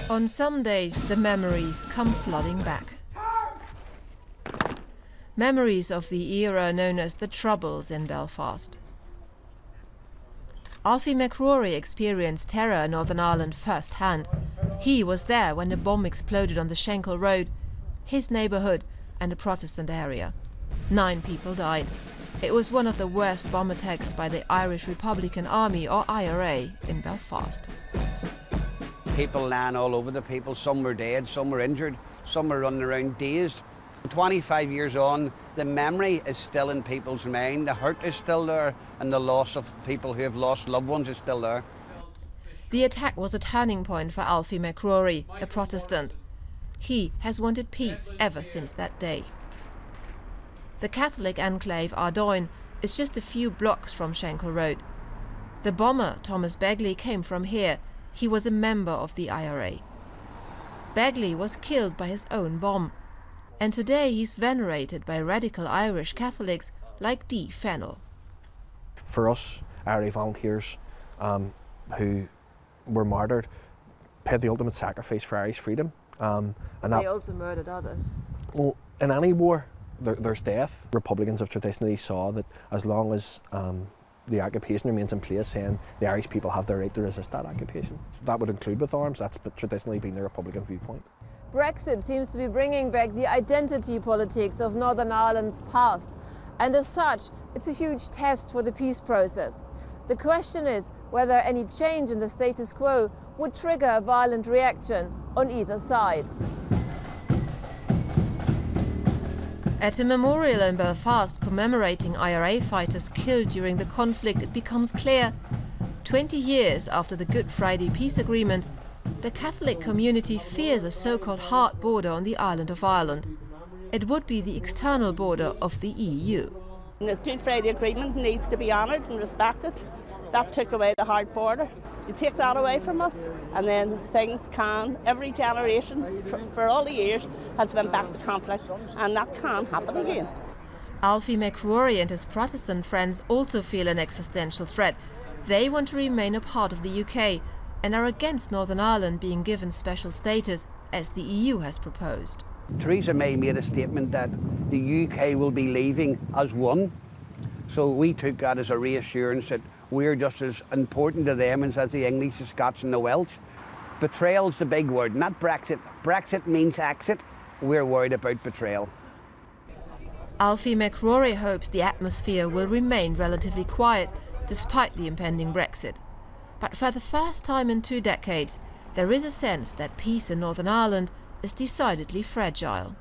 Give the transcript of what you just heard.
On some days, the memories come flooding back. Memories of the era known as the Troubles in Belfast. Alfie McCrory experienced terror in Northern Ireland firsthand. He was there when a bomb exploded on the Schenkel Road, his neighbourhood and a Protestant area. 9 people died. It was one of the worst bomb attacks by the Irish Republican Army, or IRA, in Belfast. People lying all over the people. Some were dead, some were injured, some were running around dazed. 25 years on, the memory is still in people's mind, the hurt is still there, and the loss of people who have lost loved ones is still there. The attack was a turning point for Alfie McCrory, a Protestant. He has wanted peace ever since that day. The Catholic enclave Ardoyne is just a few blocks from Schenkel Road. The bomber, Thomas Begley, came from here. He was a member of the IRA. Begley was killed by his own bomb, and today he's venerated by radical Irish Catholics like Dee Fennell. For us, IRA volunteers who were martyred paid the ultimate sacrifice for Irish freedom. And they also murdered others. Well, in any war, there's death. Republicans have traditionally saw that as long as the occupation remains in place, then the Irish people have the right to resist that occupation. That would include with arms. That's traditionally been the Republican viewpoint. Brexit seems to be bringing back the identity politics of Northern Ireland's past, and as such, it's a huge test for the peace process. The question is whether any change in the status quo would trigger a violent reaction on either side. At a memorial in Belfast commemorating IRA fighters killed during the conflict, it becomes clear, 20 years after the Good Friday Peace Agreement, the Catholic community fears a so-called hard border on the island of Ireland. It would be the external border of the EU. The Good Friday Agreement needs to be honoured and respected. That took away the hard border. You take that away from us, and then things can, every generation for all the years has been back to conflict, and that can't happen again. Alfie McCrory and his Protestant friends also feel an existential threat. They want to remain a part of the UK and are against Northern Ireland being given special status, as the EU has proposed. Theresa May made a statement that the UK will be leaving as one. So we took that as a reassurance that we're just as important to them as the English, the Scots and the Welsh. Betrayal's the big word, not Brexit. Brexit means exit. We're worried about betrayal. Alfie McCrory hopes the atmosphere will remain relatively quiet despite the impending Brexit. But for the first time in 2 decades, there is a sense that peace in Northern Ireland is decidedly fragile.